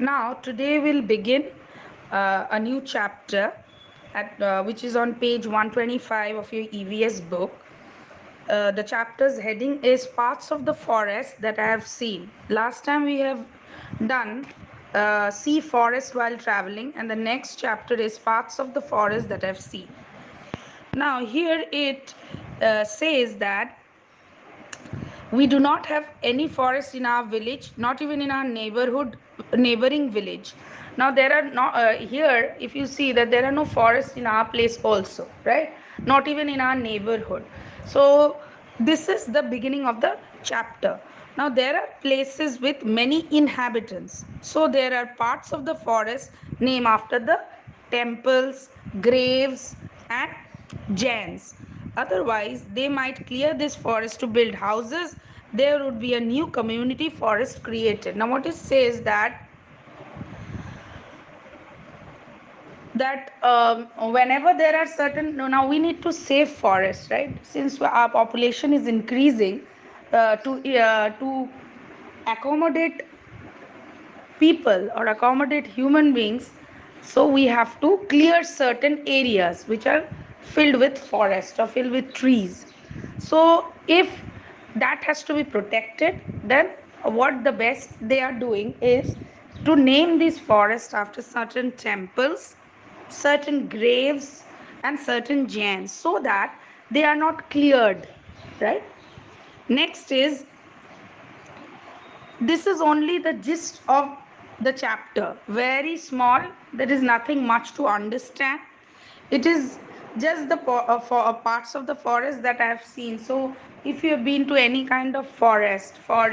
Now, today we'll begin a new chapter which is on page 125 of your EVS book. The chapter's heading is Parts of the Forest That I Have Seen. Last time we have done See Forest While Traveling, and the next chapter is Parts of the Forest That I've Seen. Now, here it says that we do not have any forest in our village, not even in our neighboring village. Now there are not here, if you see that there are no forests in our place also, right? Not even in our neighborhood. So this is the beginning of the chapter. Now there are places with many inhabitants. So there are parts of the forest named after the temples, graves, and Jains. Otherwise, they might clear this forest to build houses. There would be a new community forest created. Now, what it says that whenever there are certain, now we need to save forests, right? Since our population is increasing, to accommodate people or accommodate human beings, so we have to clear certain areas which are filled with forest or filled with trees. So if that has to be protected, then what the best they are doing is to name these forests after certain temples, certain graves, and certain jains, so that they are not cleared, right? Next is, this is only the gist of the chapter, very small, there is nothing much to understand. It is just the parts of the forest that I have seen. So if you have been to any kind of forest for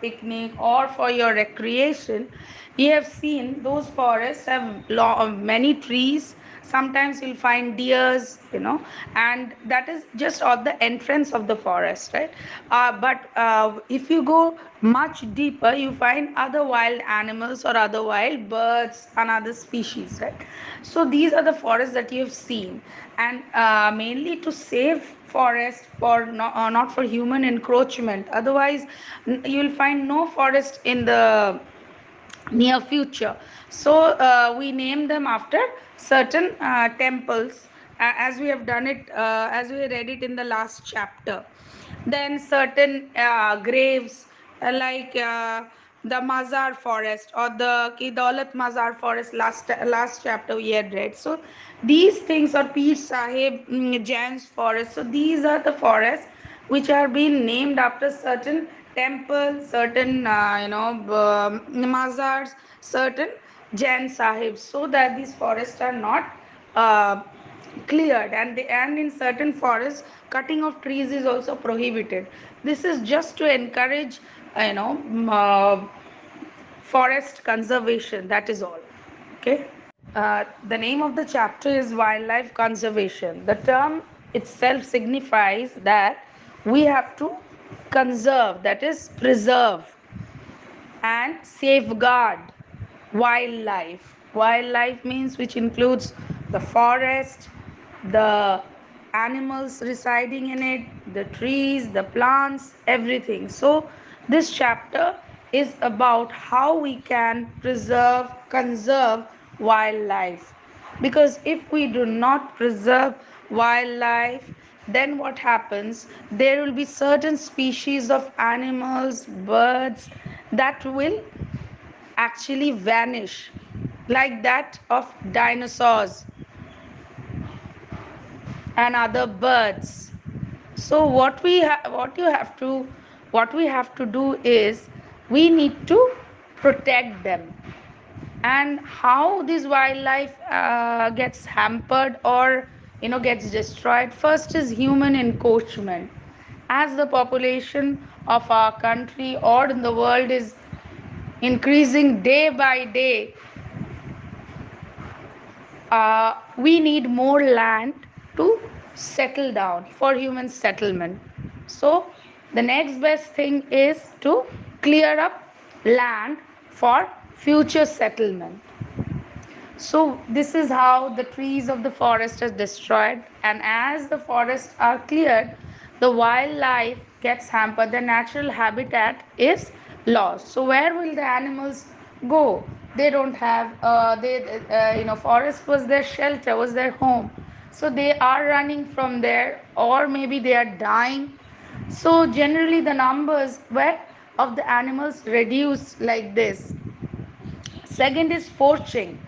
picnic or for your recreation, you have seen those forests have many trees. Sometimes you'll find deers, and that is just at the entrance of the forest, right? But if you go much deeper, you find other wild animals or other wild birds and other species, right? So these are the forests that you have seen, and mainly to save forest for not for human encroachment. Otherwise, you will find no forest in the near future. So we name them after certain temples, as we have done it, as we read it in the last chapter. Then certain graves, the Mazar forest or the Kidolat Mazar forest, last chapter we had read. So these things are Pir Sahib Jain's forest. So these are the forests which are being named after certain temples, certain mazars, certain Jain sahibs, so that these forests are not uh, cleared, and in certain forests cutting of trees is also prohibited. This is just to encourage forest conservation, that is all. Okay. The name of the chapter is Wildlife Conservation. The term itself signifies that we have to conserve, that is, preserve and safeguard wildlife. Wildlife means which includes the forest, the animals residing in it, the trees, the plants, everything. So, this chapter is about how we can preserve, conserve wildlife. Because if we do not preserve wildlife, then what happens? There will be certain species of animals, birds that will actually vanish, like that of dinosaurs and other birds. So what we have to do is we need to protect them. And how this wildlife gets hampered or gets destroyed? First is human encroachment. As the population of our country or in the world is increasing day by day, we need more land to settle down for human settlement. So, the next best thing is to clear up land for future settlement. So, this is how the trees of the forest are destroyed, and as the forests are cleared, the wildlife gets hampered, the natural habitat is lost. So, where will the animals go? They don't have they forest was their shelter, was their home, so they are running from there, or maybe they are dying. So generally the numbers were of the animals reduced like this. Second is poaching.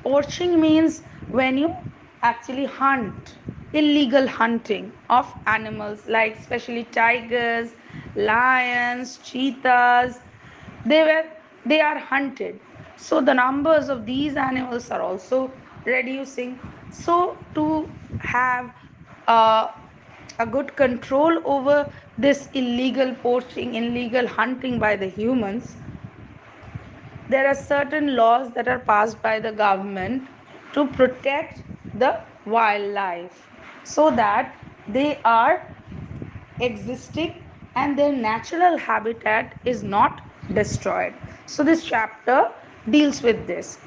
Poaching means when you actually hunt, illegal hunting of animals like especially tigers, lions, cheetahs. They were they are hunted. So the numbers of these animals are also reducing. So to have uh, a good control over this illegal poaching, illegal hunting by the humans, there are certain laws that are passed by the government to protect the wildlife so that they are existing and their natural habitat is not destroyed. So this chapter deals with this.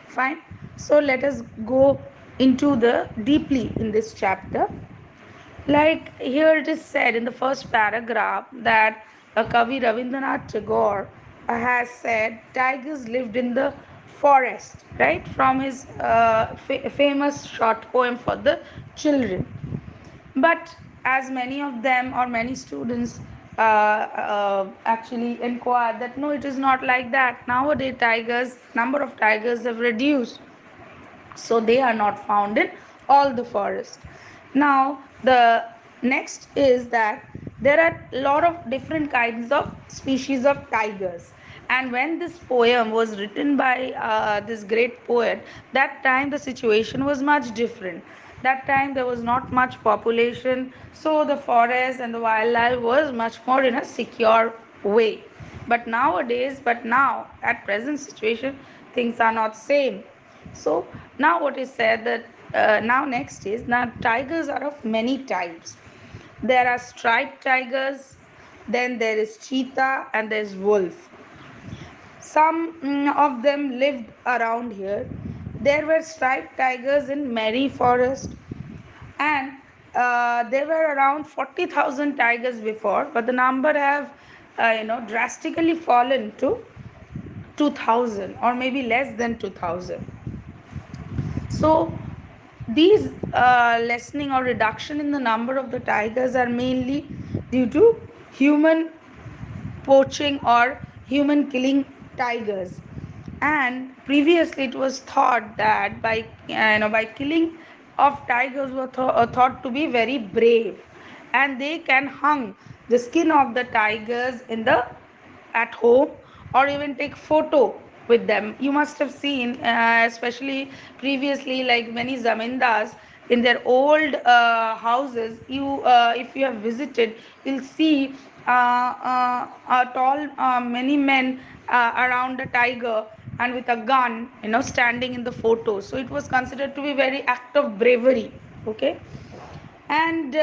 Fine. So let us go into the deeply in this chapter. Like here it is said in the first paragraph that Kavi Rabindranath Tagore has said tigers lived in the forest, right? From his famous short poem for the children. But as many of them or many students actually inquire that no, it is not like that. Nowadays, tigers number of tigers have reduced, so they are not found in all the forest. Now the next is that there are a lot of different kinds of species of tigers, and when this poem was written by this great poet, that time the situation was much different. That time there was not much population, so the forest and the wildlife was much more in a secure way. But nowadays, but now at present situation, things are not same. So now what is said that now next is now tigers are of many types. There are striped tigers, then there is cheetah, and there is wolf. Some of them lived around here. There were striped tigers in Mary Forest, and there were around 40,000 tigers before, but the number have drastically fallen to 2,000 or maybe less than 2,000. So these lessening or reduction in the number of the tigers are mainly due to human poaching or human killing tigers. And previously it was thought that by by killing of tigers were thought to be very brave, and they can hang the skin of the tigers in the at home or even take photo with them. You must have seen especially previously, like many zamindars in their old houses, you if you have visited, you'll see tall many men around a tiger and with a gun, standing in the photo. So it was considered to be very act of bravery. Okay. And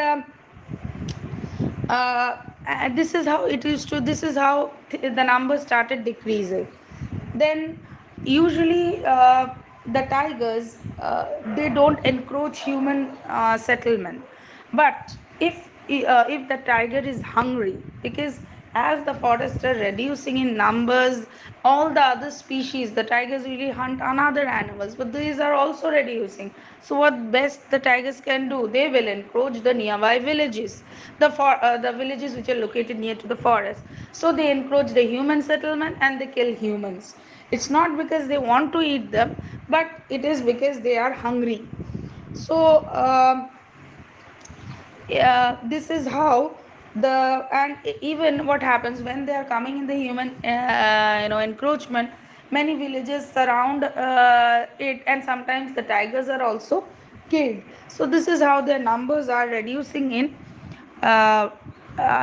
this is how it used to this is how the number started decreasing. Then usually the tigers they don't encroach human settlement. But if the tiger is hungry, because as the forests are reducing in numbers, all the other species, the tigers really hunt another animals, but these are also reducing. So what best the tigers can do, they will encroach the nearby villages, the villages which are located near to the forest. So they encroach the human settlement and they kill humans. It's not because they want to eat them, but it is because they are hungry. So this is how the and even what happens when they are coming in the human encroachment, many villages surround it, and sometimes the tigers are also killed. So this is how their numbers are reducing uh,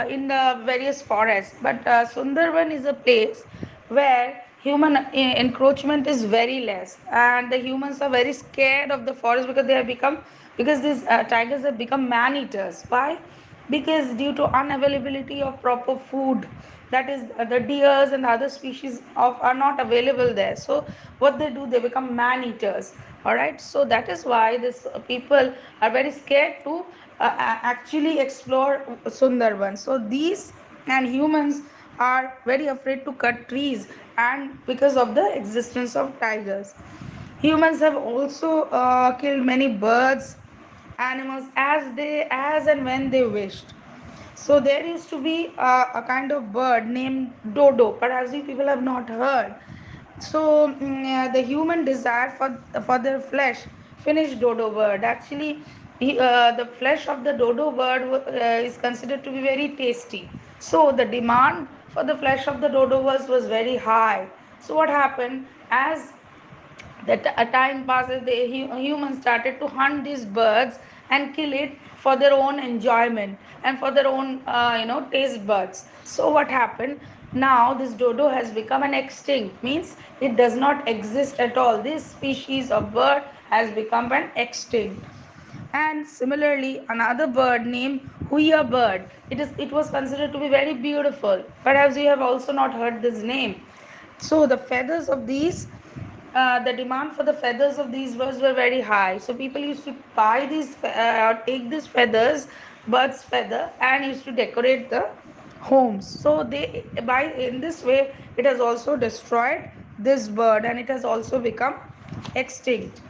in the various forests. But Sundarban is a place where human encroachment is very less, and the humans are very scared of the forest because they have become because these tigers have become man eaters. Why? Because due to unavailability of proper food, that is the deers and other species of are not available there. So what they do, they become man eaters. All right, so that is why this people are very scared to actually explore Sundarban. So these and humans are very afraid to cut trees and because of the existence of tigers. Humans have also killed many birds, animals as and when they wished. So there used to be a kind of bird named dodo. Perhaps you people have not heard. So the human desire for their flesh finished dodo bird. Actually, the flesh of the dodo bird is considered to be very tasty. So the demand for the flesh of the dodo was very high. So what happened, as that a time passes, the humans started to hunt these birds and kill it for their own enjoyment and for their own taste buds. So what happened, now this dodo has become an extinct, means it does not exist at all. This species of bird has become an extinct. And similarly, another bird named huia bird, it was considered to be very beautiful. Perhaps you have also not heard this name. So the feathers of these, the demand for the feathers of these birds were very high. So people used to buy these, take these feathers, bird's feather, and used to decorate the homes. So they, by in this way, it has also destroyed this bird, and it has also become extinct.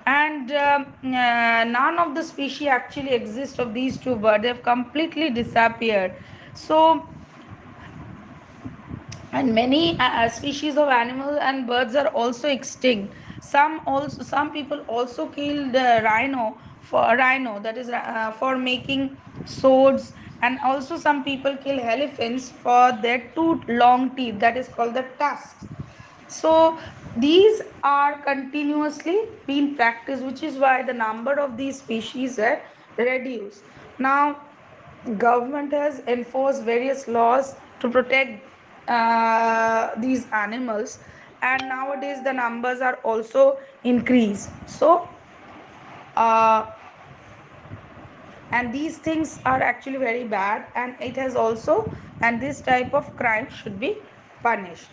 And none of the species actually exist of these two birds. They have completely disappeared. So and many species of animals and birds are also extinct. Some people also kill the rhino, that is for making swords. And also some people kill elephants for their two long teeth, that is called the tusks. So these are continuously being practiced, which is why the number of these species are reduced. Now government has enforced various laws to protect these animals, and nowadays the numbers are also increased. So uh, and these things are actually very bad, and it has also, and this type of crime should be punished.